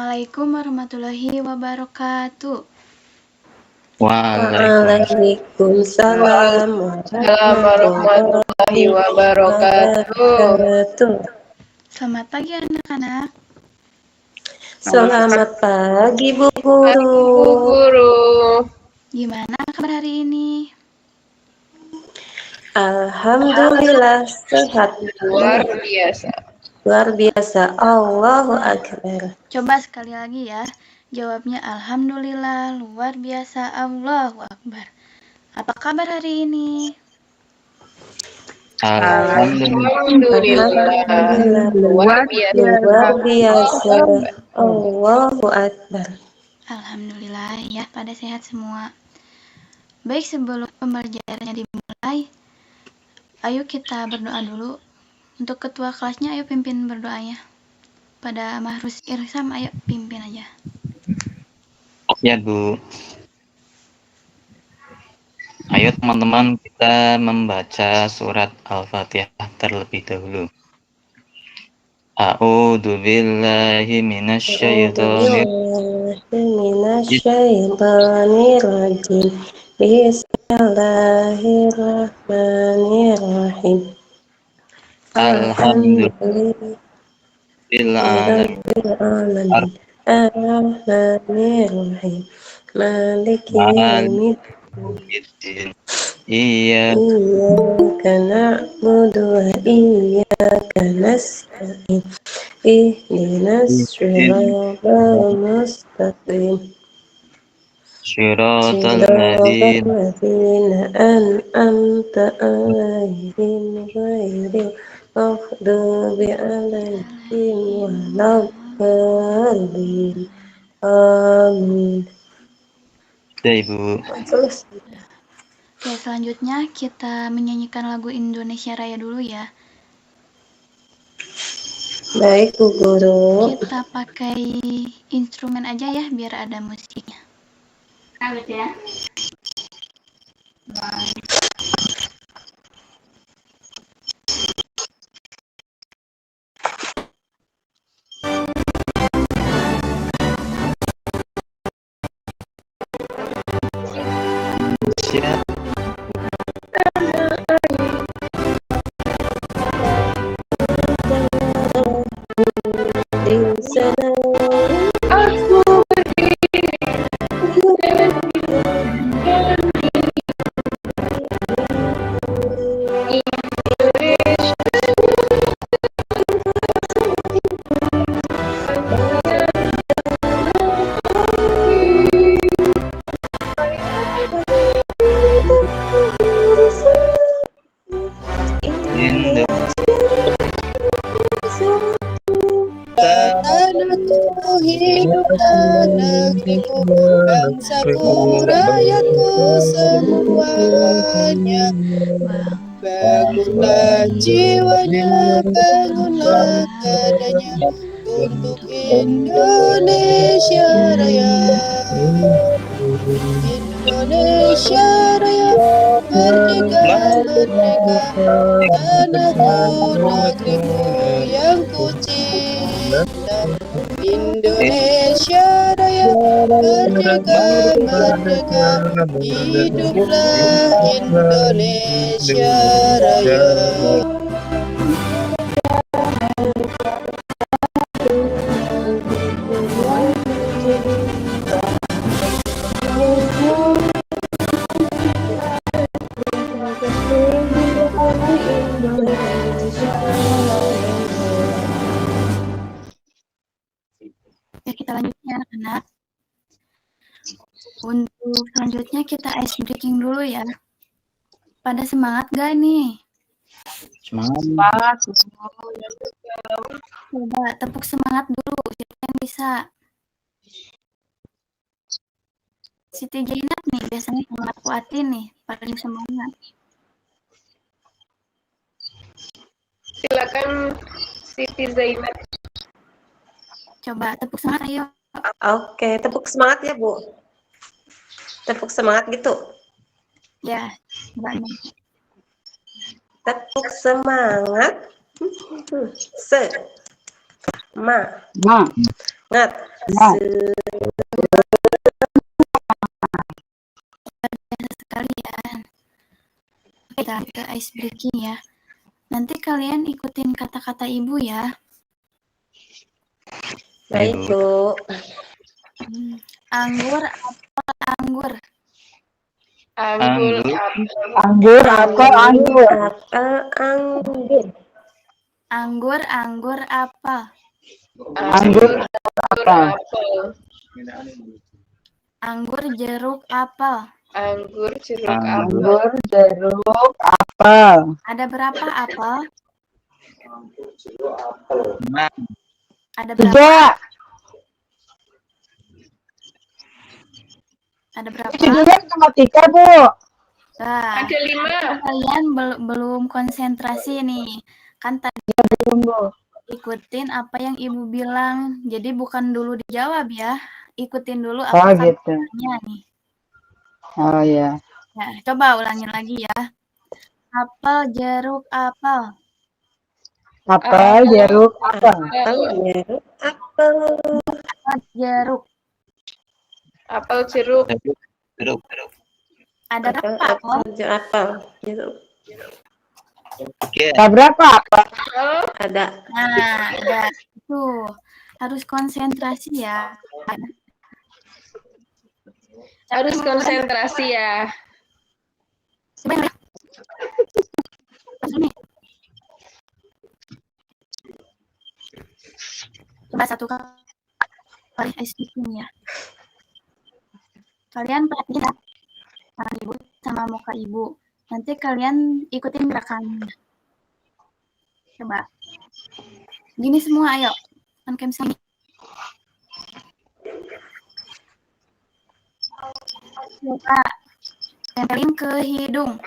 Assalamualaikum warahmatullahi wabarakatuh. Waalaikumsalam warahmatullahi wabarakatuh. Selamat pagi anak-anak. Selamat pagi Bu Guru. Gimana kabar hari ini? Alhamdulillah sehat. Luar biasa. Allahu Akbar. Coba sekali lagi ya. Jawabnya alhamdulillah luar biasa Allahu Akbar. Apa kabar hari ini? Alhamdulillah luar biasa. Allahu Akbar. Alhamdulillah ya, pada sehat semua. Baik, sebelum pembelajarannya dimulai, ayo kita berdoa dulu. Untuk ketua kelasnya, ayo pimpin berdoanya. Pada Mahrus Irsam, ayo pimpin aja. Ya Bu. Ayo teman-teman, kita membaca surat Al-Fatihah terlebih dahulu. A'udzu billahi minasyaitonir rajim. Bismillahirrahmanirrahim. Alhamdulillah. Ar-Rahmanirrahim. Maliki yaumiddin. Iyyaka na'budu wa iyyaka nasta'in. Ihdinas siratal mustaqim. Shiratal ladzina an'amta 'alaihim ghairil maghdubi 'alaihim waladdallin. Amin. Ibu. Oke, selanjutnya kita menyanyikan lagu Indonesia Raya dulu ya. Baik Bu Guru. Kita pakai instrumen aja ya biar ada musiknya. Awet ya. Siap. Hiduplah negeriku, bangsaku, rakyatku semuanya. Bangunlah jiwanya, bangunlah badannya untuk Indonesia Raya. Indonesia Raya, merdeka, merdeka, tanahku, negeriku yang ku cinta. Indonesia Raya, merdeka, merdeka, hiduplah Indonesia Raya. Oke, kita lanjutnya anak-anak. Untuk selanjutnya kita ice breaking dulu ya. Pada semangat gak nih? Semangat. Coba tepuk semangat dulu, siapa yang bisa? Siti Jainat nih, biasanya semangat kuatin nih, paling semangat. Silakan Siti Zainat. Coba tepuk semangat, ayo. Oke, tepuk semangat ya Bu. Tepuk semangat gitu. Ya, banyak. Tepuk semangat. Ngat. Nah, Sekalian. Kita ke ice breaking ya. Nanti kalian ikutin kata-kata ibu ya. Baik, Bu. Anggur, apel, anggur. Anggur, anggur, apel, anggur. Apel, anggur. Anggur, anggur, apel. Anggur, apel. Anggur, jeruk, apel. Anggur, jeruk, apel. Anggur, jeruk, apel. Ada berapa apel? Nah, Ada berapa? 3. Ada berapa? 3, Bu. Nah, Ada 5. kalian belum konsentrasi nih. Kan tadi Belum, Bu. ikutin apa yang ibu bilang. Jadi bukan dulu dijawab ya. Ikutin dulu Oh, apa gitu. kata-katanya nih. Oh, ya. Nah, coba ulangin lagi ya. Apel, jeruk, apel. Apel, jeruk, apel. Apel, jeruk, apel. Apel, jeruk. Apel, jeruk. jeruk. Ada Apel, berapa apel? apel, apel, jeruk. Oke. Ada berapa apel? Ada. Nah, ada. Tuh, harus konsentrasi ya. Harus konsentrasi ya. Sebenarnya. Coba satu kali ice breaking ya. Kalian perhatiin ya. Tangan ibu sama muka ibu. Nanti kalian ikutin gerakannya. Coba. Gini semua, ayo. Kan sini. Coba. Tempelin ke hidung.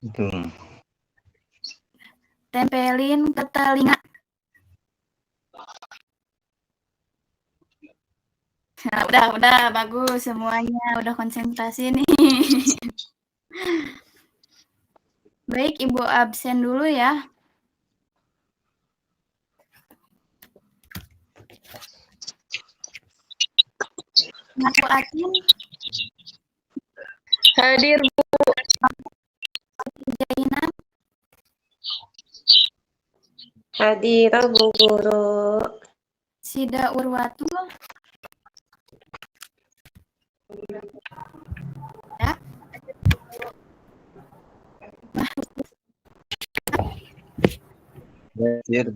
Hidung. Tempelin ke telinga. Nah, udah bagus semuanya, udah konsentrasi nih. Baik, Ibu absen dulu ya. Aku Atin, Hadir, Bu. Jainab, Hadir, Bu Guru. Sida Urwatu, ya. Hadir.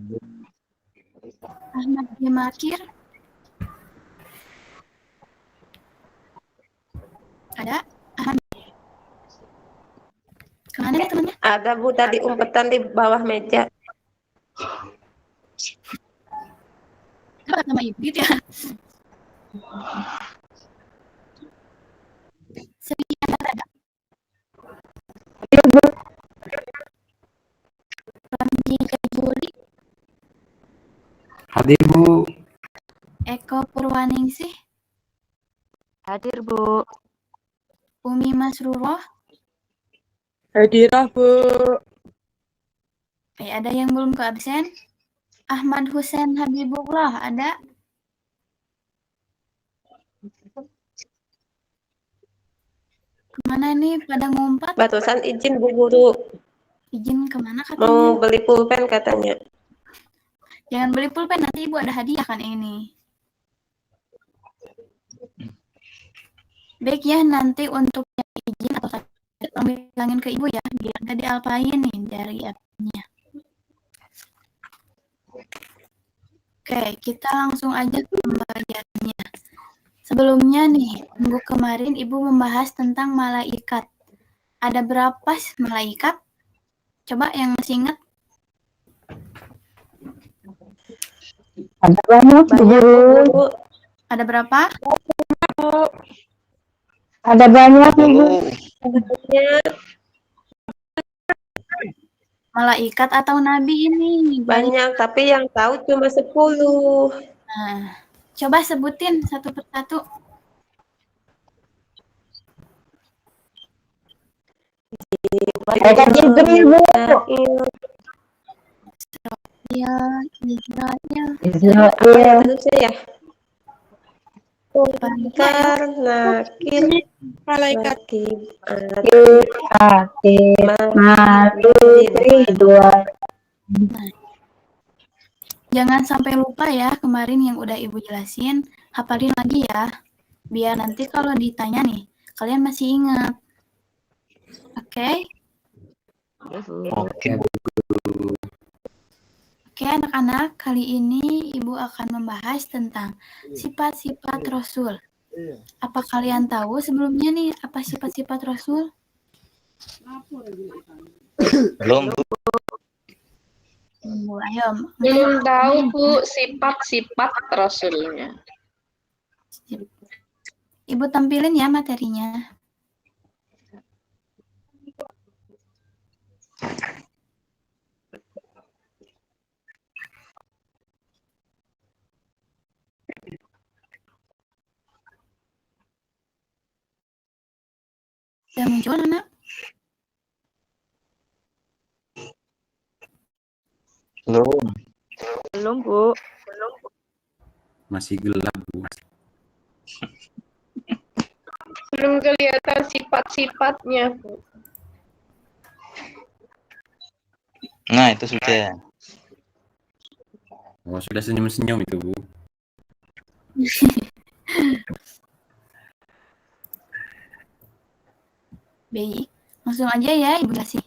Ahmad Jemakir, ada. Ahmad. Kemana nih temannya? Ada, Bu, tadi umpetan di bawah meja. Apa nama ibu gitu ya? Sekian ada. Ramji Juli, Hadir, Bu. Eko Purwaningsih, Hadir, Bu. Umi Masruroh. Hadirah, Bu. Ada yang belum ke absen? Ahmad Husain Habibullah, ada? Kemana nih pada ngumpat? Barusan izin, Bu Guru. Izin kemana katanya? Mau beli pulpen katanya. Jangan beli pulpen, nanti ibu ada hadiah kan ini. Baik ya, nanti untuk yang izin atau bilangin ke ibu ya, biar nggak dialpain nih dari appnya. Oke, kita langsung aja ke pembagiannya. Sebelumnya nih, minggu kemarin ibu membahas tentang malaikat. Ada berapa malaikat? Coba yang masih ingat. Ada banyak, Bu Banyak, Guru. Bu Guru. Ada berapa? Ada banyak, Bu Guru. Banyak. Malaikat atau nabi ini? Banyak, tapi yang tahu cuma 10. Nah, coba sebutin satu persatu. Malaikat Jibril, Bu. Ya, Israel. Israel. Apa yang tadi saya ya? Israel. Nakir, Malaikat. Akib. Malik. Ridwan. Jangan sampai lupa ya kemarin yang udah Ibu jelasin, hafalin lagi ya. Biar nanti kalau ditanya nih, kalian masih ingat. Oke? Oke, Bu. Oke anak-anak, kali ini Ibu akan membahas tentang sifat-sifat Rasul. Apa kalian tahu sebelumnya nih apa sifat-sifat Rasul? Belum, Bu. Ayo. Belum tahu Bu sifat-sifat Rasulnya. Ibu tampilin ya materinya. Sudah muncul anak? Belum. Belum, Bu. Masih gelap, Bu. Belum kelihatan sifat-sifatnya Bu. Nah, itu sudah. Oh, sudah senyum-senyum itu, Bu. Baik, langsung aja ya Ibu kasih.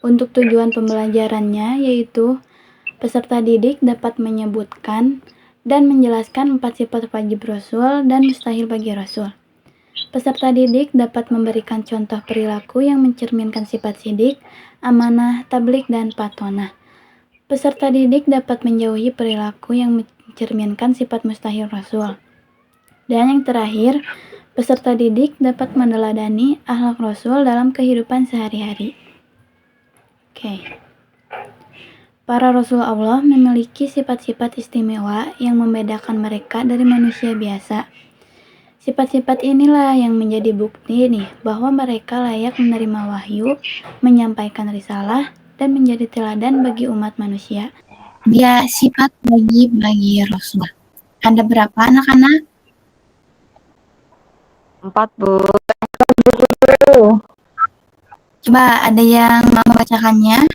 Untuk tujuan pembelajarannya yaitu peserta didik dapat menyebutkan dan menjelaskan 4 sifat wajib Rasul dan mustahil bagi Rasul. Peserta didik dapat memberikan contoh perilaku yang mencerminkan sifat sidik, amanah, tablik, dan patonah. Peserta didik dapat menjauhi perilaku yang mencerminkan sifat mustahil Rasul. Dan yang terakhir, peserta didik dapat meneladani akhlak Rasul dalam kehidupan sehari-hari. Oke. Para Rasul Allah memiliki sifat-sifat istimewa yang membedakan mereka dari manusia biasa. Sifat-sifat inilah yang menjadi bukti nih bahwa mereka layak menerima wahyu, menyampaikan risalah, dan menjadi teladan bagi umat manusia. Dia sifat wajib bagi Rasul. Ada berapa anak-anak? 4, Bu. Coba ada yang mau membacakannya?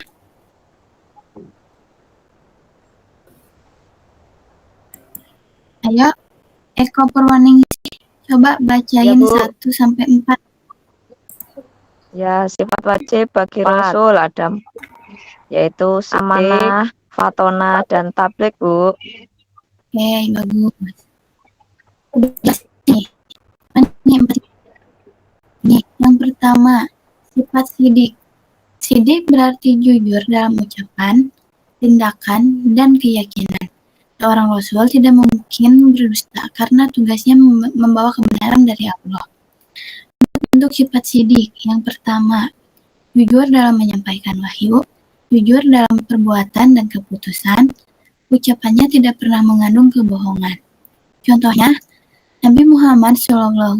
Ayo, Eko Purwaningsih, coba bacain Ya, Bu. 1 sampai 4. Ya, sifat wajib bagi Rasul ada yaitu amanah, fatonah, dan tablik, Bu. Oke, bagus. Udah jelas nih. Nih, nih, yang pertama, sifat sidik. Sidik berarti jujur dalam ucapan, tindakan, dan keyakinan. Seorang Rasul tidak mungkin berdusta karena tugasnya membawa kebenaran dari Allah. Untuk sifat sidik, yang pertama, jujur dalam menyampaikan wahyu, jujur dalam perbuatan dan keputusan, ucapannya tidak pernah mengandung kebohongan. Contohnya, Nabi Muhammad SAW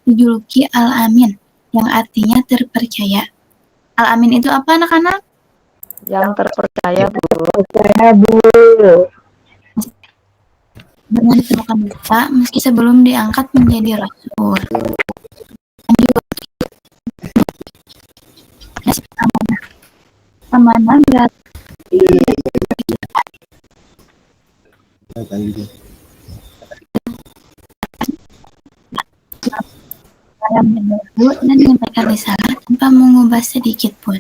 dijuluki Al-Amin, yang artinya terpercaya. Al-Amin itu apa anak-anak? Yang terpercaya, Bu. Pernah ditemukan dosa meski sebelum diangkat menjadi Rasul. Lanjut. Amanah. Amanah berarti dalam menyebut dan menyampaikan risalah tanpa mengubah sedikit pun.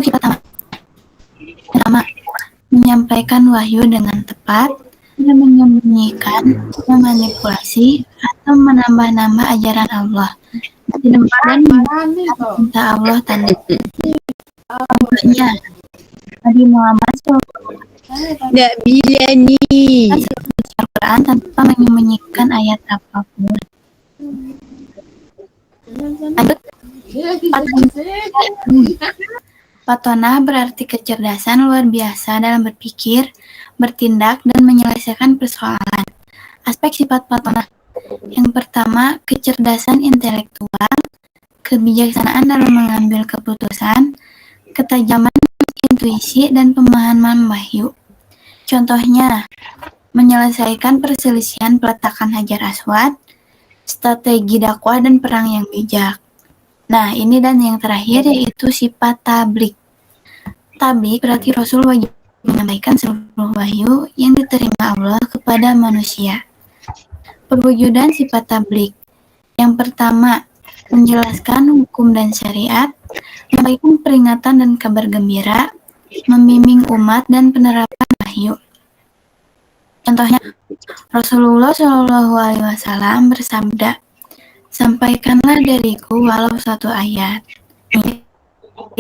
Sifat pertama, menyampaikan wahyu dengan tepat, tidak menyembunyikan, memanipulasi, atau menambah-nambah ajaran Allah. Tidak minta Allah tanda. Contohnya, Nabi Muhammad SAW Nggak bisa nih. Al-Quran tanpa menyembunyikan ayat apapun. Lanjut. Patonah berarti kecerdasan luar biasa dalam berpikir, bertindak, dan menyelesaikan persoalan. Aspek sifat patonah. Yang pertama, kecerdasan intelektual, kebijaksanaan dalam mengambil keputusan, ketajaman intuisi dan pemahaman wahyu. Contohnya, menyelesaikan perselisihan peletakan Hajar Aswad, strategi dakwah dan perang yang bijak. Nah, ini dan yang terakhir yaitu sifat tablik. Tablik berarti Rasul wajib menyampaikan seluruh wahyu yang diterima Allah kepada manusia. Perwujudan sifat tablik. Yang pertama, menjelaskan hukum dan syariat, menyampaikan peringatan dan kabar gembira, membimbing umat dan penerapan wahyu. Contohnya, Rasulullah Shallallahu Alaihi Wasallam bersabda, sampaikanlah dariku walau satu ayat. Ini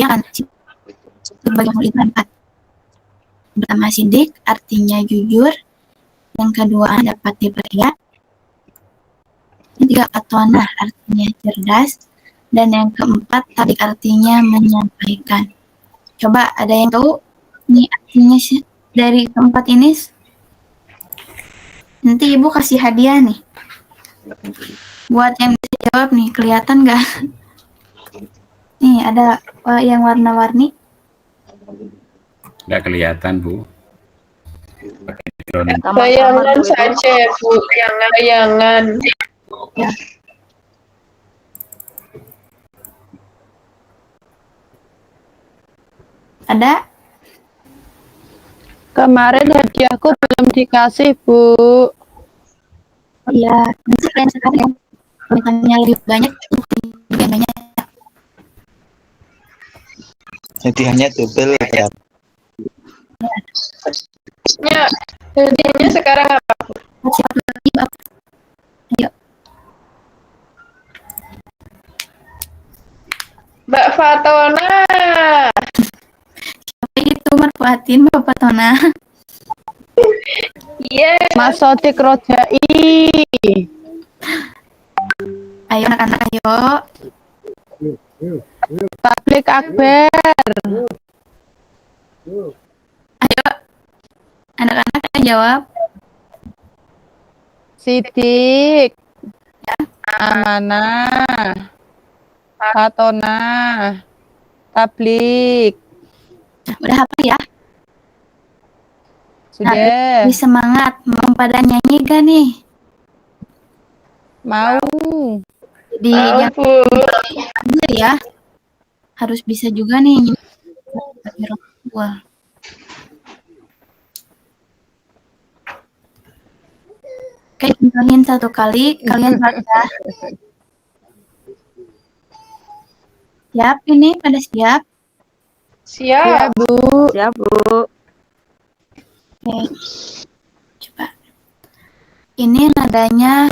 kan sebagai murid empat. Pertama sidik, artinya jujur. Yang kedua dapat dipercaya. Yang ketiga fatonah, artinya cerdas. Dan yang keempat tablik, artinya menyampaikan. Coba ada yang tahu nih artinya dari keempat ini? Nanti ibu kasih hadiah nih. Buat yang bisa jawab nih, kelihatan nggak? Nih ada yang warna-warni. Nggak kelihatan, Bu. Pakai drone. Bayangan saja, Bu. Bayangan. Ya. Ada? Kemarin hadiahku belum dikasih, Bu. Oh iya, nanti kalian sekarang ya. Misalnya lebih banyak, lebih banyak. Hadiahnya double ya. Ya, hadiahnya sekarang apa? Siapa lagi, Bapak? Ayo. Mbak Fatona. Siapa itu merpatin Bapak Tona? Iya. Mas Sodik Rojai. Ayo anak-anak, ayo. Tablik Akbar. Ayo. Anak-anak ayo jawab. Sidik. Amanah. Fatona. Tablik. Udah apa ya? Sudah. Lebih semangat. Mau pada nyanyi gak nih? Mau. Jadi Mau, yang Bu. aja ya. Harus bisa juga nih. Wah. Oke, contohin satu kali. Kalian baca. Siap ini? Pada siap? Siap. Bu. Siap, Bu. Oke. Coba. Ini nadanya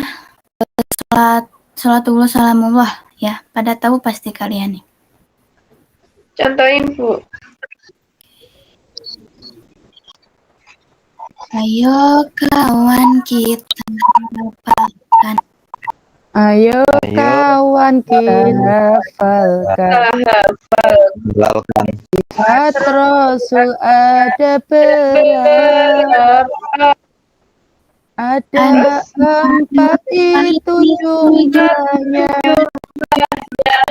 salatullah salamullah ya. Pada tahu pasti kalian nih. Contohin, Bu. Ayo kawan kita hafalkan. Ayo Ayo. kawan kita hafalkan. Melakukan Sifat Rasul ada berapa? Ada 4 itu jumlahnya.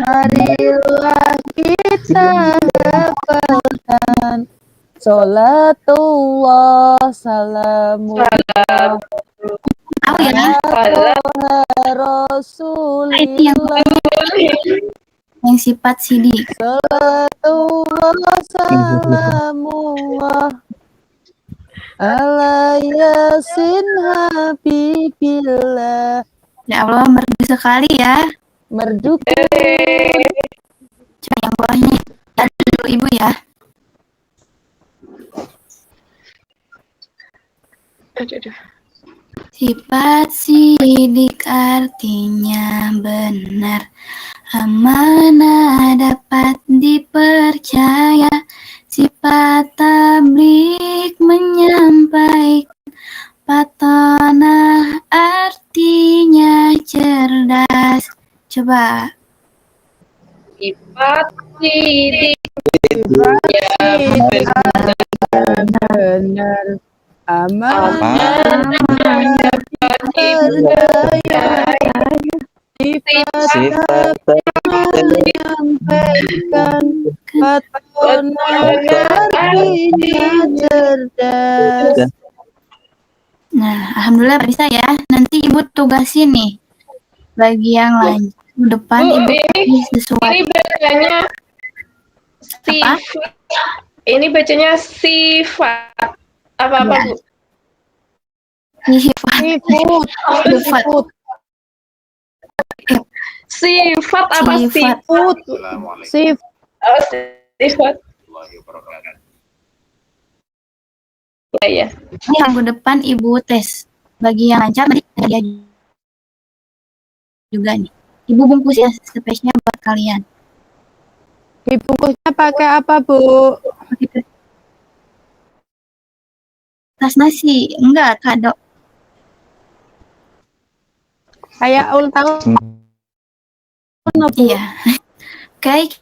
Marilah kita hafalkan. Salatullah salamullah Tahu ya? ala Rasulillah. Yang sifat sidik. Salatullah salamullah ala yasin habibillah. Ya Allah, merdu sekali ya. Merdu. Coba yang bawahnya. Tadi dulu ibu ya. Aduh. Sifat sidik artinya benar, amanah dapat dipercaya. Sifat tablik menyampaikan, fatonah artinya cerdas. Coba. Sifat sidik. Benar. Amanah percaya. Sifat sifat menyampaikan, kan Fatona artinya cerdas. Nah, alhamdulillah bisa ya. Nanti ibu tugasin nih. Bagi yang lain depan Bu, ibu kasih sesuatu. ini bacanya Apa? sifat. Ini bacanya sifat. Apa-apa, Ya. Bu? Sifat. Sifut. Sifat. Sifut. Sifat apa Sifat. Sifut. Sif. Oh, sifat. Ya, ya. Ini minggu depan ibu tes. Bagi yang lancar nanti dia juga nih. Ibu bungkus ya spesial buat kalian. Dibungkusnya pakai apa, Bu? Pakai tas nasi. Enggak, kado. Kayak ulang tahun. Bu. Iya. Oke,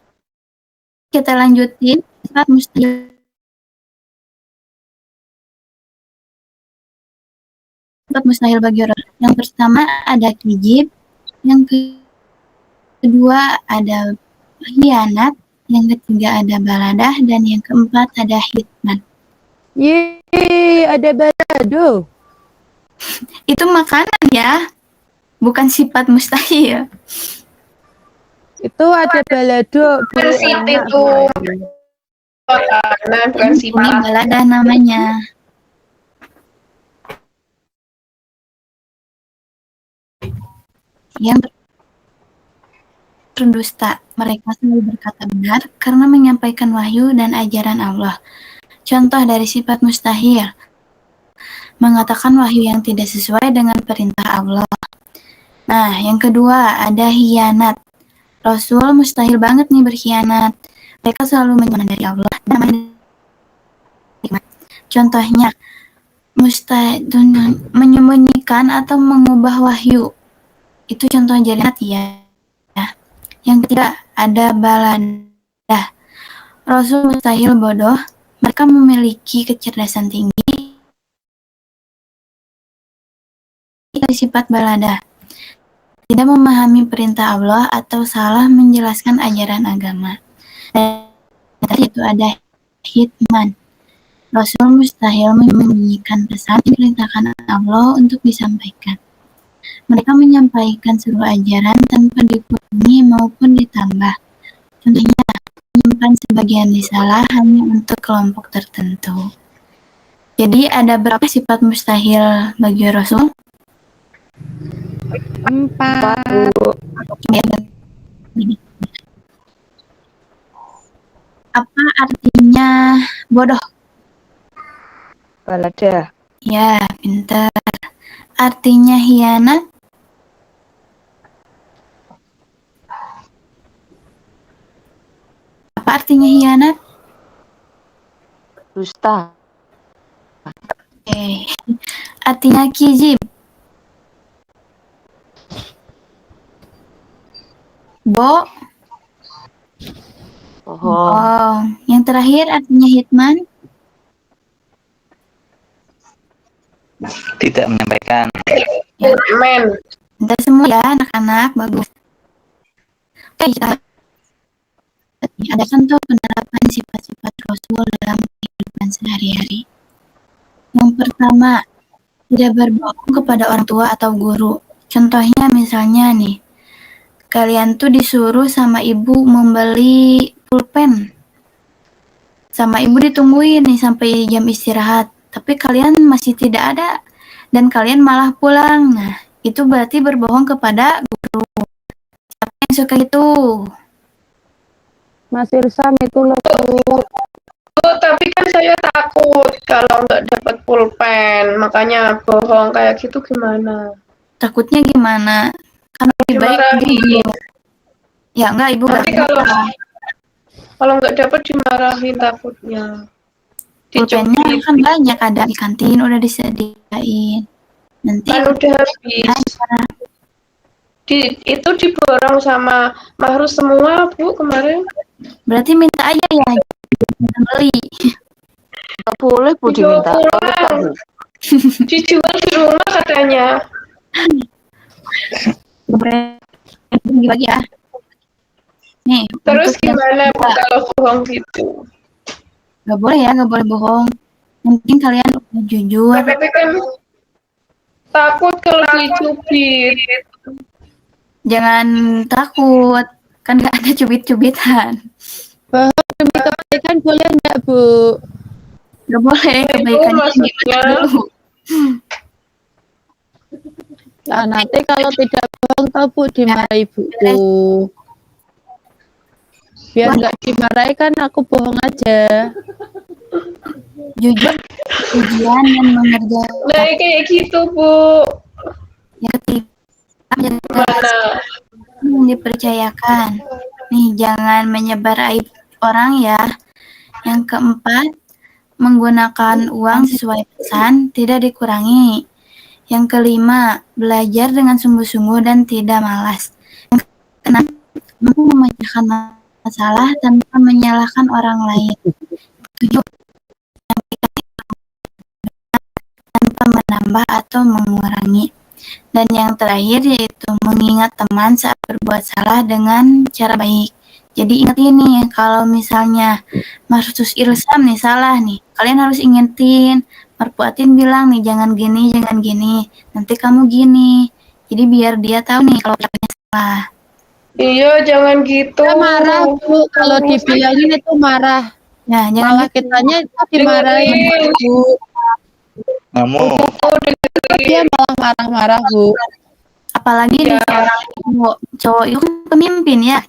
kita lanjutin. Sifat mustahil. Sifat mustahil bagi orang. Yang pertama ada kijib. Yang kedua ada hianat. Yang ketiga ada baladah. Dan yang keempat ada hitman. Yeay, ada balado. Itu makanan ya. Bukan sifat mustahil. Itu ada balado. Bu. Bukan sifat Enak, itu. Bu. Makanan, bukan Ini sifat. baladah namanya. Yang berdusta, mereka selalu berkata benar karena menyampaikan wahyu dan ajaran Allah. Contoh dari sifat mustahil, mengatakan wahyu yang tidak sesuai dengan perintah Allah. Nah, yang kedua ada hianat. Rasul mustahil banget nih berkhianat. Mereka selalu menyembah dari Allah. Contohnya, mustahil menyembunyikan atau mengubah wahyu. Itu contoh hianat ya. Yang ketiga ada baladah. Rasul mustahil bodoh. Mereka memiliki kecerdasan tinggi. Sifat baladah. Tidak memahami perintah Allah atau salah menjelaskan ajaran agama. Dan itu ada hitman. Rasul mustahil menyembunyikan pesan yang diperintahkan Allah untuk disampaikan. Mereka menyampaikan seluruh ajaran tanpa dikurangi maupun ditambah. Contohnya, menyimpan sebagian risalah hanya untuk kelompok tertentu. Jadi ada berapa sifat mustahil bagi Rasul? 4. Apa artinya bodoh? Balada. Ya, pintar. Artinya hianat? Apa artinya hianat? Dusta. Oke. Artinya kijib? Bohong. Yang terakhir artinya hitman? Tidak menyampaikan. Men. Pintar semua ya anak-anak, bagus. Oke, ada contoh penerapan sifat-sifat Rasul dalam kehidupan sehari-hari. Yang pertama, tidak berbohong kepada orang tua atau guru. Contohnya misalnya nih, kalian tuh disuruh sama ibu membeli pulpen. Sama ibu ditungguin nih sampai jam istirahat. Tapi kalian masih tidak ada. Dan kalian malah pulang. Nah, itu berarti berbohong kepada guru. Siapa yang suka itu? Mas Irsam itu loh, Bu. Oh, tapi kan saya takut kalau nggak dapat pulpen. Makanya bohong kayak gitu gimana? Takutnya gimana? Karena lebih baik Dimarahin. ibu. Ya enggak, ibu Nanti enggak. kalau nggak dapat dimarahin takutnya. Pulpennya Dicubit. kan banyak, ada di kantin udah disediain. Nanti Kan udah habis. Itu diborong sama Mahrus semua, Bu, kemarin. berarti minta aja ya, jangan beli. Nggak boleh Bu diminta. Dibawa Kalau pulang. tahu. Dijual di rumah katanya. Bagi-bagi ya. Nih, Terus untuk yang gimana Bu kedua, kalau bohong gitu? nggak boleh ya, nggak boleh bohong. Yang penting kalian udah jujur. Tapi kan takut kalau dicubit. Jangan takut, kan nggak ada cubit-cubitan. Bohong demi kebaikan boleh enggak, Bu? Nggak boleh, Itu kebaikannya maksudnya. gimana dulu. Nah, nanti kalau tidak bohong tahu Bu dimarahi ibuku. Biar nggak dimarahi kan aku bohong aja. Jujur, ujian dan mengerjakan. Nah, kayak gitu, Bu. Yang ketiga, menjaga Mana? yang dipercayakan. Nih, jangan menyebar aib orang ya. Yang keempat, menggunakan uang sesuai pesan, tidak dikurangi. Yang kelima, belajar dengan sungguh-sungguh dan tidak malas. Yang keenam, mampu memecahkan masalah tanpa menyalahkan orang lain. Tujuh, tanpa menambah atau mengurangi. Dan yang terakhir yaitu mengingat teman saat berbuat salah dengan cara baik. Jadi ingat ini, kalau misalnya Martus Ilsam nih salah nih, kalian harus ingetin, Marpuatin bilang nih jangan gini, nanti kamu gini. Jadi biar dia tahu nih kalau ucapnya salah. Iya, jangan gitu. Kita marah, Bu. Kalau dibilangin itu marah. Nah, jangan Malah kitanya dimarahin, Dengerin. Bu. Kamu Dia malah marah-marah, Bu. apalagi di Ya. seorang cowok itu kan pemimpin ya.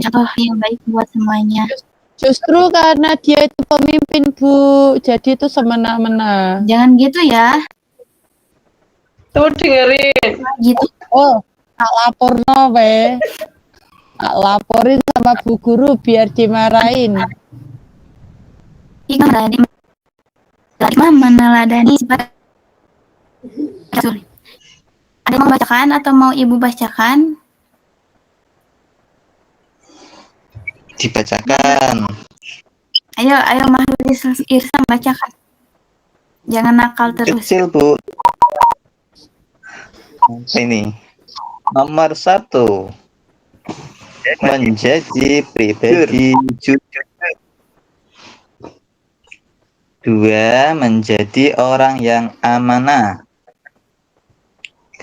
Contoh yang baik buat semuanya. Justru karena dia itu pemimpin, Bu. Jadi itu semena-mena. Jangan gitu ya. Tuh dengerin. Gitu. Oh, tak laporno we. Tak laporin sama Bu Guru biar dimarahin. Ika meneladani sifat Rasul. Ada yang mau bacakan atau mau ibu bacakan? dibacakan. Ayo Mahrul Irsam bacakan. Jangan nakal terus. Kecil, Bu. Ini. Nomor 1. Menjadi pribadi jujur. 2. Menjadi orang yang amanah.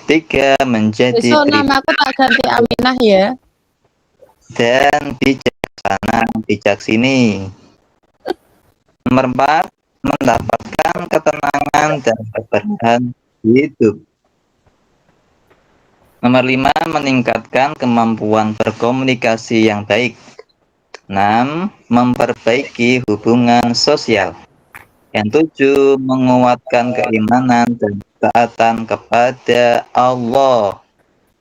3. Menjadi Besok namaku tak ganti Aminah ya. dan bijaksana bijaksini. Nomor 4, mendapatkan ketenangan dan keberkahan hidup. Nomor 5, meningkatkan kemampuan berkomunikasi yang baik. 6, memperbaiki hubungan sosial. Yang 7, menguatkan keimanan dan ketaatan kepada Allah.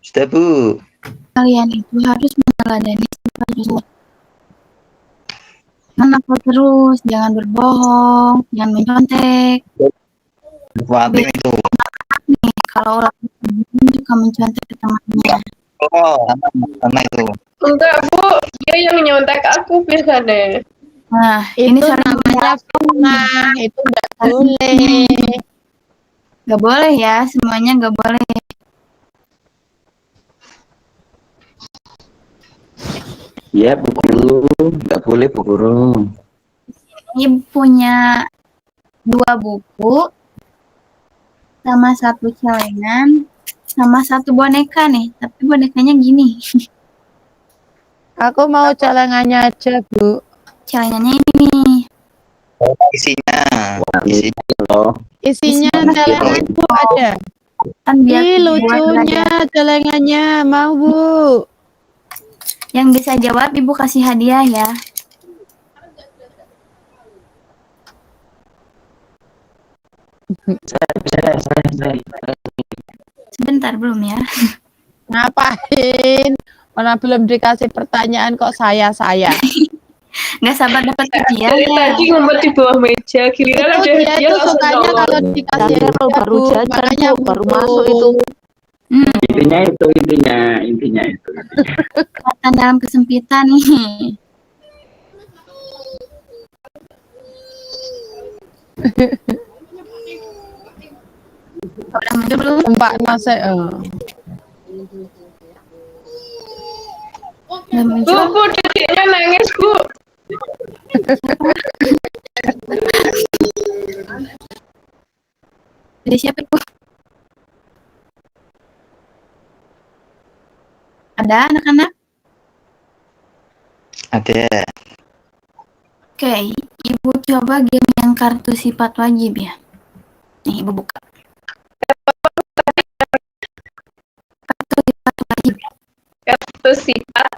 Sudah, Bu? Kalian itu harus meneladani sifat Rasul. Nakal terus, jangan berbohong, jangan mencontek. Kuatin itu. Nih, kalau orang suka mencontek ke temannya. Oh, sama itu. Enggak, Bu. Dia yang nyontek aku biasanya. Nah, ini Itu saling namanya fitnah, itu enggak boleh. Gak boleh ya, semuanya gak boleh. Ya, Bu Guru, nggak boleh Bu Guru. Ini punya 2 buku, sama 1 celengan, sama 1 boneka nih. Tapi bonekanya gini. Aku mau celengannya aja, Bu. Celengannya ini. Isinya. Isinya loh. Isinya celengan Bu ada. Kan biar Ih, buat lucunya belajar. celengannya, mau Bu. Yang bisa jawab Ibu kasih hadiah ya. Sebentar belum ya. Ngapain? Mana belum dikasih pertanyaan kok saya. Nggak sabar dapat hadiah Dari ya. tadi ngumpet di bawah meja, giliran Itu ada dia hadiah itu langsung sukanya nongol. kalau dikasih Kalau hadiah, baru Bu, jajan, makanya Bu, baru ngumpul. masuk itu. Intinya itu. Kelihatan dalam kesempitan nih. Udah muncul belum? Tempat nase. Udah muncul. Bu, adiknya nangis, Bu. Dari siapa Bu? Ada anak-anak? Ada. Oke, Ibu coba game yang kartu sifat wajib ya. Nih, Ibu buka. Kartu sifat wajib. Kartu sifat.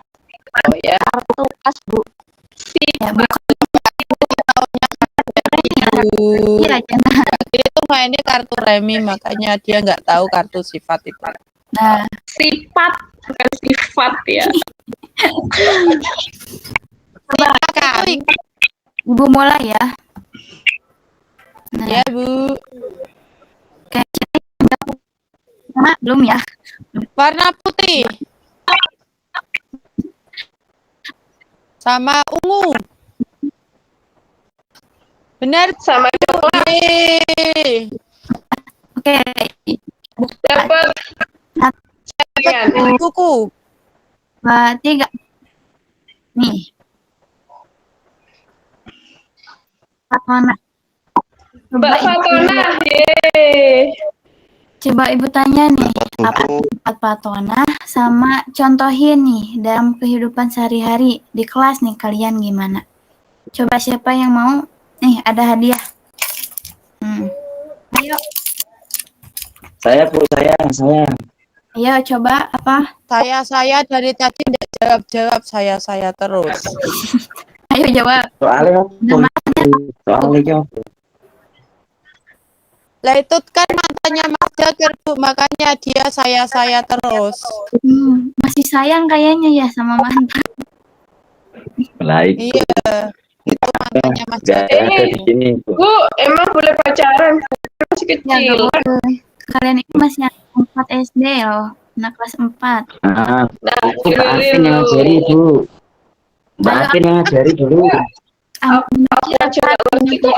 Oh ya. Kartu pas, Bu. Ya, buka. Bu. Iya, jangan. Itu mainnya kartu remi, makanya dia nggak tahu kartu sifat itu. Nah, Sifat, bukan sifat ya. coba Ibu mulai ya. Nah, Ya, Bu. kayaknya sama belum ya? Warna putih. Sama ungu. Benar. Sama coklat. Yeay. Oke. Dapat. Sekian. Buku. 2, 3. Nih. Fatona. Mbak Fatona. Yeay. Coba Ibu tanya nih, apa buku. sifat Fatona sama contohin nih dalam kehidupan sehari-hari di kelas nih kalian gimana? Coba siapa yang mau? Nih, ada hadiah. Ayo, Saya. ayo coba apa? Saya dari tadi tidak jawab saya terus. Ayo jawab. Soalnya soalnya Lah itu kan mantannya Mas Jagir, Bu, makanya dia saya terus. Masih sayang kayaknya ya sama mantan. baik. Iya. Itu mantannya Mas Nggak Jagir. ada di sini, Bu. Bu, emang boleh pacaran? Masih Ya, kecil. nggak boleh. Kalian ini masih anak 4 SD loh, anak kelas 4. Ah, Nah, itu Mbak Afin yang dulu. ngajari, Bu. Mbak Afin yang ngajari dulu. Aku juga ngerti kok.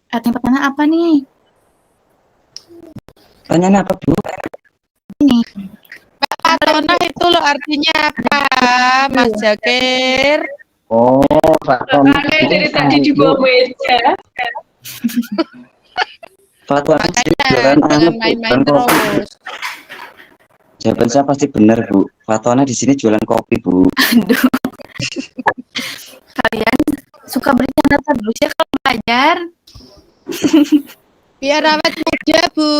Artinya pertanyaan apa nih? Tanya apa, Bu? Ini. Mbak Fatona itu loh artinya apa, Mas Jagir? Oh, Fatona. Makanya dari tadi di bawah meja. Fatona Makanya jualan jangan main-main terus. Jawaban saya pasti benar, Bu. Fatona di sini jualan kopi, Bu. Aduh. Kalian suka bercanda terus ya kalau belajar? Biar awet muda, Bu.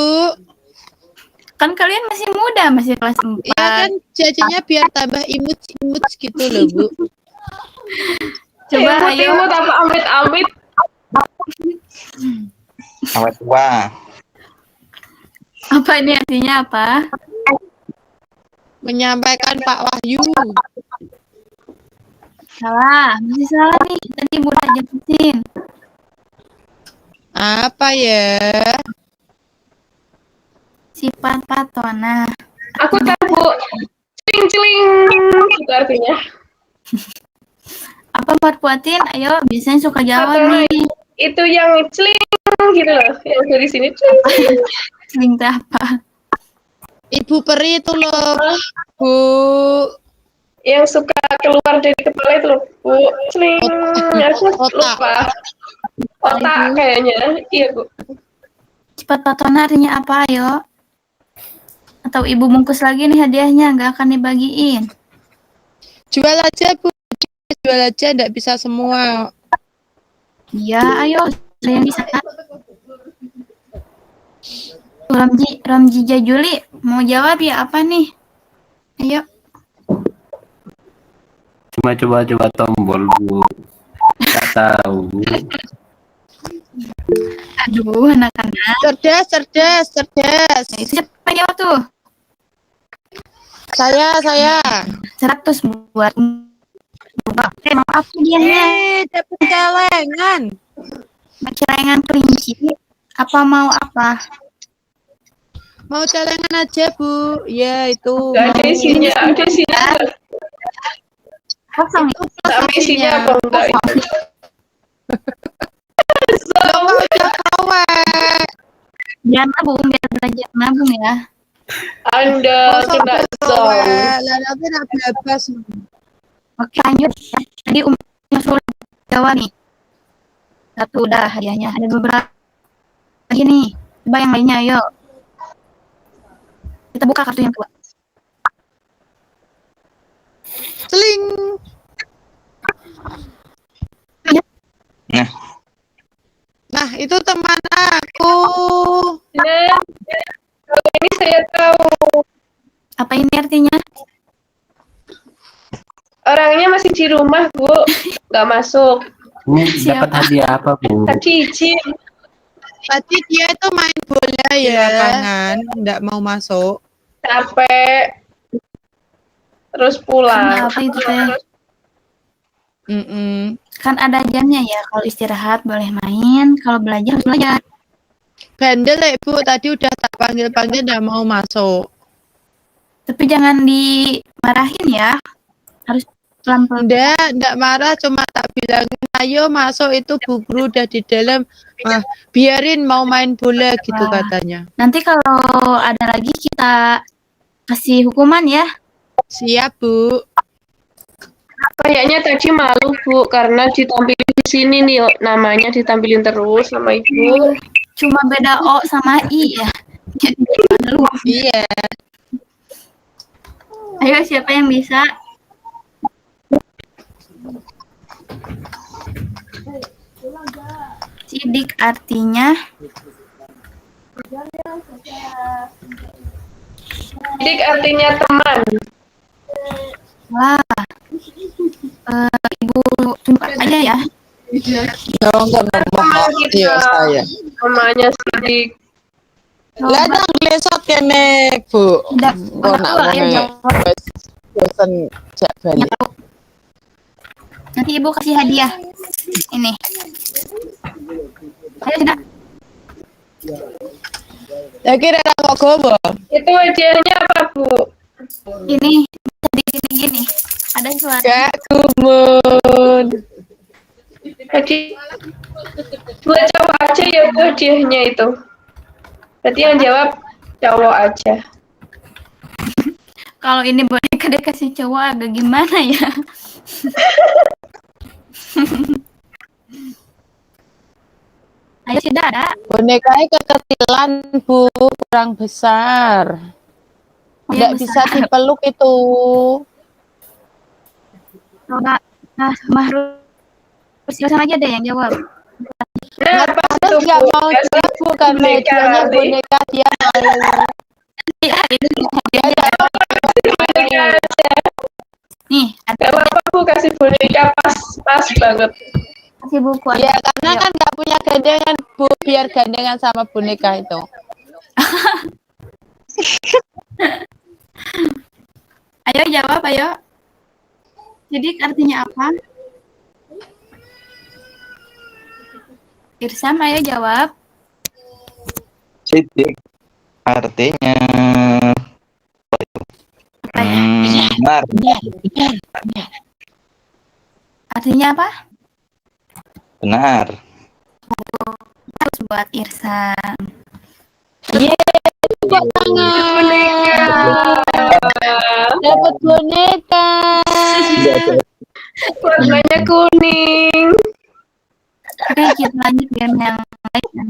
Kan kalian masih muda, masih kelas 4. Iya kan jadinya biar tambah imut gitu loh, Bu. Coba ayo. Imut apa amit-amit. Awet tua. Apa ini artinya apa? Menyampaikan Pak Wahyu. Salah, masih salah nih. Tadi udah jelasin. Apa ya? Sifat Fatona. Aku tahu. Celing-celing. Itu artinya. Apa buat Puatin? Ayo, biasanya suka jawab Fatona nih. itu yang celing gitu loh. Yang dari sini celing. Sering apa? Ibu peri itu loh, Bu. Yang suka keluar dari kepala itu loh, Bu. Celing. Aku Otak. lupa. Otak kayaknya. Iya, Bu. Sifat Fatona artinya apa, ayo? Atau Ibu bungkus lagi nih hadiahnya, nggak akan dibagiin. Jual aja, Bu. Jual aja, nggak bisa semua. Iya, ayo. Ada yang bisa. Ramji Jajuli, mau jawab ya apa nih? Ayo. Cuma coba tombol, Bu. Nggak tahu. Aduh, anak-anak. Cerdas. Nah, itu siapa jawab tuh? Saya. 100 buat. Oke, maaf hadiahnya. Dapat celengan. Celengan kelinci. Apa mau apa? Mau celengan aja, Bu. Ya, itu. Gak ada isinya. Ada isinya. Kosong. Sama isinya apa enggak? Mau cowok. Jangan nabung, biar belajar nabung ya. Anda Mosok kena besok zong. wae, lah nanti nak bebas. Oke, lanjut. Tadi nyusul Jawa nih. Satu udah hadiahnya. Ada beberapa lagi nih. Coba yang lainnya, ayo. Kita buka kartu yang kedua. Seling. Nah. Nah, itu teman aku. Nah, kalau ini saya tahu. Apa ini artinya? Orangnya masih di rumah, Bu. Nggak masuk. Bu, Siapa? dapat hadiah apa, Bu? Tadi izin. Tadi dia itu main bola di lapangan, enggak mau masuk. Capek. Terus pulang. Apa itu teh? Kan ada jamnya ya. Kalau istirahat boleh main, kalau belajar harus belajar. Bandel ya, Bu. Tadi udah tak panggil-panggil enggak mau masuk. Tapi jangan dimarahin ya. Harus pelan-pelan. Enggak marah, cuma tak bilangin, ayo masuk, itu Bu Guru udah di dalam. Ah, biarin mau main bola gitu Wah. katanya. Nanti kalau ada lagi kita kasih hukuman ya. Siap, Bu. Kayaknya tadi malu, Bu, karena ditampilin di sini nih, namanya ditampilin terus sama Ibu. Cuma beda O sama I ya. Jadi malu. Iya. Ayo siapa yang bisa? Sidik artinya Dik artinya teman. wah. Ibu tunjuk aja ya. Jangan ngomong iya saya. Namanya Sidik. Lah nang lesot kene, Bu. Udah, Kok nak ayo ngene jawab. wis bosen jak balik. Nanti ibu kasih hadiah. Ini. Ayo tidak. Ya kira kok gowo. Itu hadiahnya apa, Bu? Ini jadi gini. Ada suara. Gak gumun. Hadi buat cowok aja ya, Bu, hadiahnya itu. Berarti yang jawab cowok aja. Kalau ini boneka dikasih cowok agak gimana ya? Ayo tidak ada. Bonekanya kekecilan, Bu, kurang besar. Oh, Tidak yang bisa besar. dipeluk itu. Coba Mahrus silakan aja deh yang jawab. Nah, pas itu, Terus nggak Bu, mau kasih jawab, Bu, karena boneka hadiahnya nanti. boneka dia malu. Ya, ini Ya, nggak apa-apa, kasih boneka aja. nih, ada Gak apa-apa, Bu, kasih boneka pas banget. kasih buku. Ya, karena kan nggak punya gandengan, Bu, biar gandengan sama boneka itu. Ayo jawab, ayo. Jadi artinya apa? Irsam, ayo jawab. Sidik artinya Apa ya? benar. Artinya apa? Benar. Harus buat Irsam. Tepuk tangan. Dapat boneka. Warnanya kuning. Oke, kita lanjut game yang lain.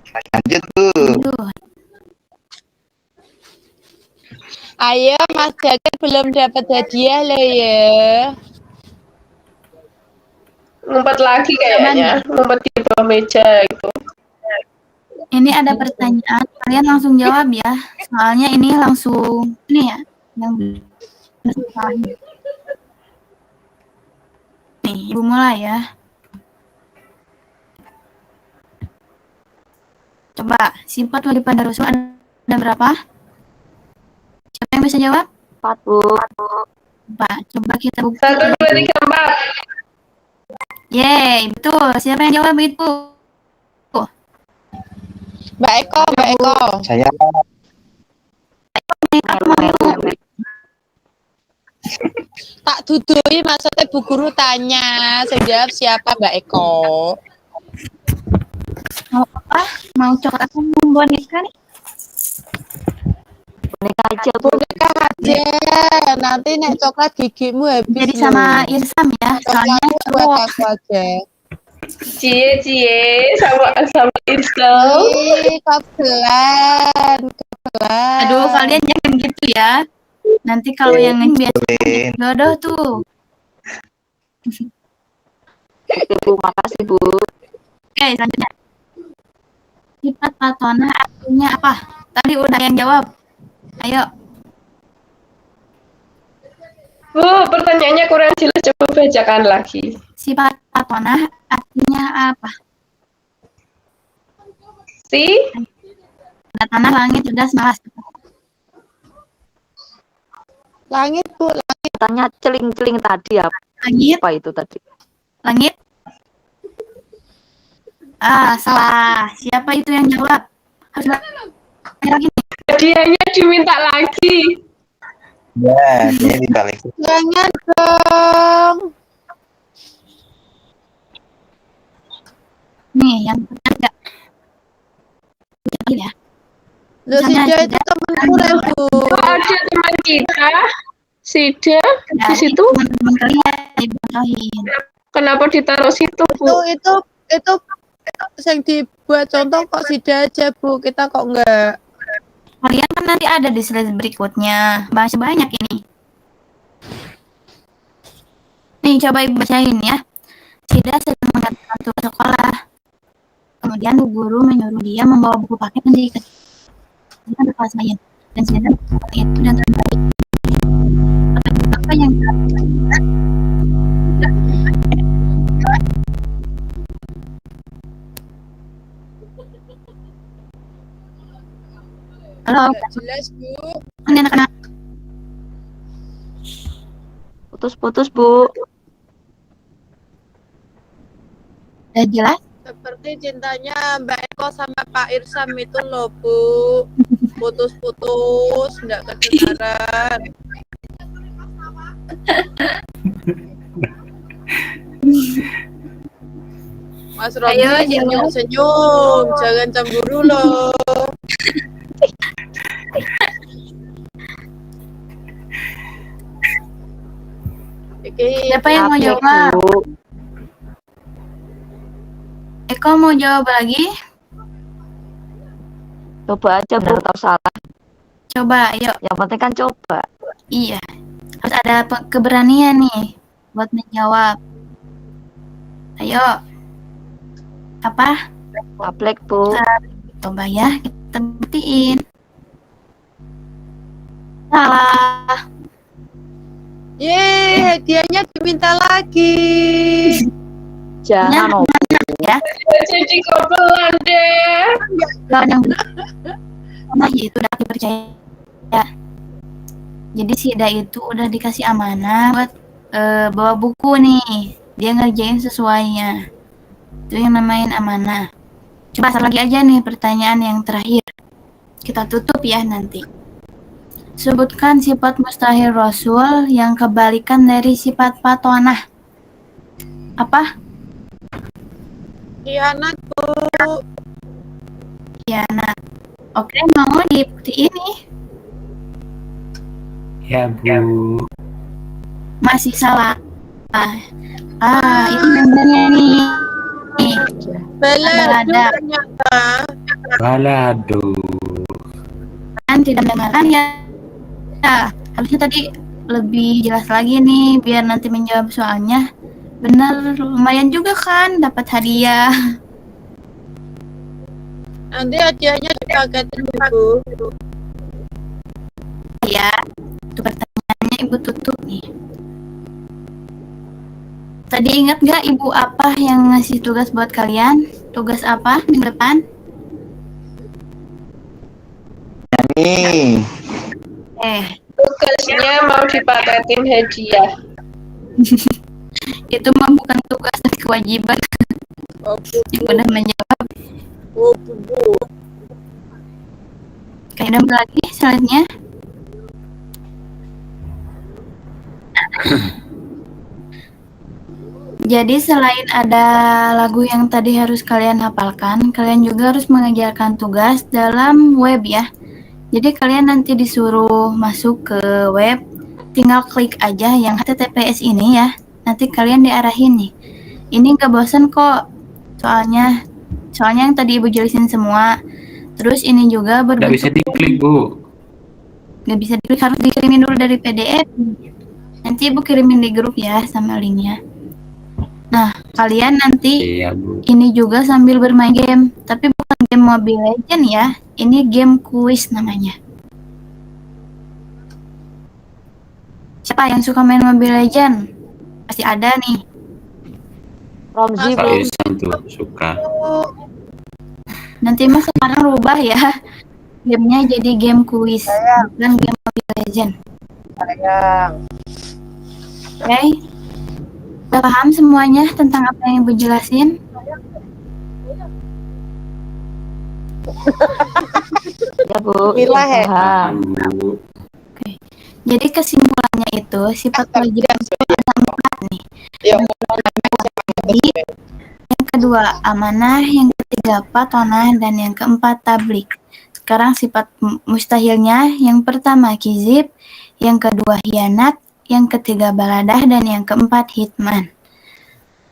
Lanjut tuh. Lanjut. Ayo, Mas Jaket belum dapat hadiah loh ya. Ngumpet lagi kayaknya. Ngumpet di bawah meja itu. Ini ada pertanyaan, kalian langsung jawab ya. Soalnya ini langsung ini ya, yang nih, ibu mulai ya. Coba sifat wajib pada Rasul ada berapa? Siapa yang bisa jawab? 4, Bu. Coba kita buka. 1, 2, 3, 4. Yeay, betul. Siapa yang jawab itu? Mbak Eko, Mbak Eko. Saya Tak dudui, maksudnya Bu Guru tanya. Saya jawab siapa Mbak Eko. Mau apa? Mau coklat atau mau boneka nih? Boneka aja, Bu. Boneka aja. Nanti nek coklat gigimu habis. Jadi sama Irsam ya, soalnya Coklatmu buat cowok. aku aja. Cie sama Islam. Kebelan. Aduh, kalian jangan gitu ya. Nanti kalau yang biasa jodoh tuh. Oke, Bu, makasih, Bu. Oke, selanjutnya. Sifat Fatona artinya apa? Tadi udah yang jawab. Ayo. Bu, pertanyaannya kurang jelas, coba bacakan lagi. Sifat Fatona artinya apa? Ada tanah, langit, cerdas, malas. Langit, Bu. Tanya celing-celing tadi apa? Langit, Apa itu tadi? langit. Salah. Siapa itu yang jawab? Harus lagi. Hadiahnya diminta lagi. Ya, ini dibalik. Jangan dong. Nih, yang ketiga. Ya. Loh, Sida itu temanku lah, Bu. Oh, ada teman kita, Sida, di situ. Teman-teman kalian dibocorin. Kenapa ditaruh situ, Bu? Itu yang dibuat contoh kok Sida aja, Bu. Kita kok enggak. Kalian kan nanti ada di slide berikutnya. Bahasa banyak ini. Nih, coba ibu bacain ya. Sida sedang mengerjakan tugas sekolah. Kemudian bu guru menyuruh dia membawa buku paket dan diikat. Dia ke kelas lain. Dan Sida melakukan itu dan terbaik. Apa yang dilakukan? Halo, Jelas, Bu. ini anak-anak. Putus-putus, Bu. Udah jelas? Seperti cintanya Mbak Eko sama Pak Irsam itu loh, Bu. Putus-putus, enggak kedengaran. Mas Robi Ayo, senyum-senyum, jangan cemburu loh. Siapa yang mau Update, jawab? Bu. Eko mau jawab lagi? Coba aja, benar atau salah. Coba, ayo. Yang penting kan coba. Iya. Harus ada keberanian nih buat menjawab. Ayo. Apa? Aplek, Bu. Coba ya, kita buktiin. Salah. Yeay, hadiahnya diminta lagi. Jangan, Om. Ya. Jadi kobelan deh. Yang nah, itu udah dipercaya. Ya. Jadi Sida itu udah dikasih amanah buat bawa buku nih. Dia ngerjain sesuainya. Itu yang namain amanah. Coba asal lagi aja nih pertanyaan yang terakhir. Kita tutup ya nanti. Sebutkan sifat mustahil Rasul yang kebalikan dari sifat Fatonah. Apa? Khianat, Bu. Khianat. Oke, mau dibuktiin nih. Ya, Bu. Masih salah. Itu benernya nih. Balado Ada. ternyata. Balado. Kan tidak mendengarkan ya. Nah, harusnya tadi lebih jelas lagi nih biar nanti menjawab soalnya. Bener, lumayan juga kan dapat hadiah. Nanti hadiahnya dipaketin, Bu. Ya, itu pertanyaannya Ibu tutup nih. Tadi ingat gak Ibu apa yang ngasih tugas buat kalian? Tugas apa minggu depan? Nih, Tugasnya mau dipaketin hadiah. Itu mah bukan tugas tapi kewajiban. Oh, Bu. Yang udah menjawab. Oh, Bu. Kayak ada lagi selanjutnya. Jadi selain ada lagu yang tadi harus kalian hafalkan, kalian juga harus mengerjakan tugas dalam web ya. Jadi kalian nanti disuruh masuk ke web, tinggal klik aja yang HTTPS ini ya. Nanti kalian diarahin nih. Ini nggak bosan kok, soalnya yang tadi Ibu jelasin semua. Terus ini juga Nggak berbentuk bisa diklik, Bu. nggak bisa diklik, harus dikirimin dulu dari PDF. Nanti Ibu kirimin di grup ya sama linknya. Nah, kalian nanti Iya, Bu. ini juga sambil bermain game, tapi bukan game Mobile Legend ya. Ini game kuis namanya. Siapa yang suka main Mobile Legend? Pasti ada nih. Romzi, Pak Bu. Isan tuh suka. Nanti Mas sekarang rubah ya. Gamenya jadi game kuis, bukan game Mobile Legend. Sayang. Oke? Udah paham semuanya tentang apa yang Ibu jelasin? Ya, Bu. Mila, he. Paham. Bu. Jadi kesimpulannya itu sifat kewajiban itu ada 4 nih. Yuk. Yang kedua amanah, yang ketiga patonah, dan yang keempat tablik. Sekarang sifat mustahilnya, yang pertama kizib, yang kedua hianat, yang ketiga baladah, dan yang keempat hitman.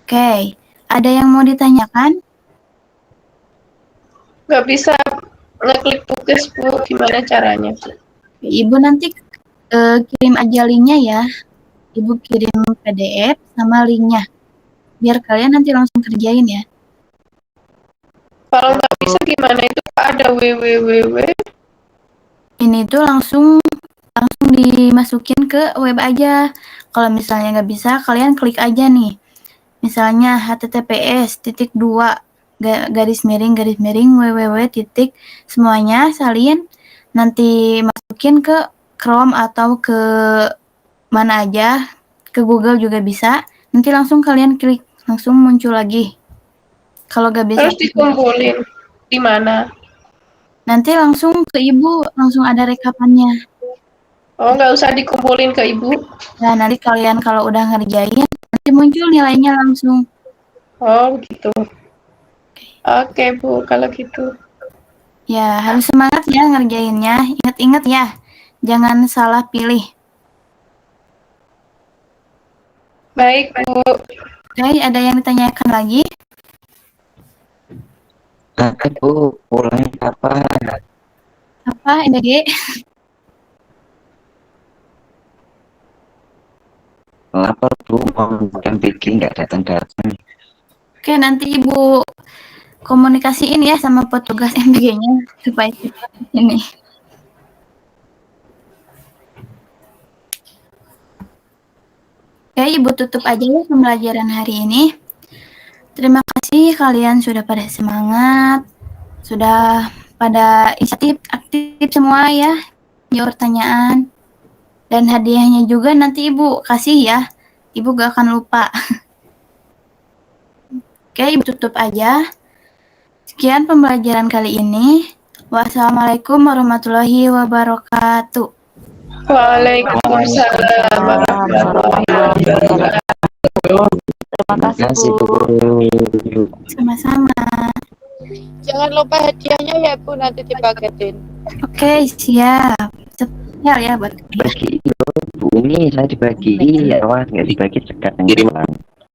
Oke, ada yang mau ditanyakan? Nggak bisa ngeklik tugas, Bu. Gimana caranya? Ibu nanti kirim aja linknya ya. Ibu kirim PDF sama linknya. Biar kalian nanti langsung kerjain ya. Kalau nggak bisa gimana itu, Pak? Ada www. Ini tuh langsung dimasukin ke web aja. Kalau misalnya nggak bisa, kalian klik aja nih. Misalnya https:// garis miring www titik semuanya salin, nanti masukin ke Chrome atau ke mana aja, ke Google juga bisa. Nanti langsung kalian klik, langsung muncul lagi. Kalau nggak bisa, Terus dikumpulin di mana? nanti langsung ke Ibu, langsung ada rekapannya. Oh, nggak usah dikumpulin ke Ibu. Nah, nanti kalian kalau udah ngerjain, nanti muncul nilainya langsung. Oh, gitu. Oke, Bu, kalau gitu. Ya, harus semangat ya ngerjainnya. Ingat-ingat ya, jangan salah pilih. Baik, Bu. Oke, ada yang ditanyakan lagi? Ada, Bu. Pulangnya kapan? Apa, NDG? Lapor, Bu. Mau bukan bikin nggak datang-datang. Oke, nanti Ibu komunikasiin ya sama petugas MBG-nya supaya cepat ini. Oke, Ibu tutup aja ya pembelajaran hari ini. Terima kasih kalian sudah pada semangat, sudah pada inisiatif aktif semua ya, jawab pertanyaan. Dan hadiahnya juga nanti Ibu kasih ya, Ibu gak akan lupa. Oke, Ibu tutup aja. Sekian pembelajaran kali ini. Wassalamualaikum warahmatullahi wabarakatuh. Waalaikumsalam warahmatullahi wabarakatuh. Terima kasih, Bu. Sama-sama. Jangan lupa hadiahnya ya, Bu, nanti dipaketin. Oke, siap. Spesial ya buat kalian. Bagi Bu, ini saya dibagi, ya, wah, nggak dibagi sekat yang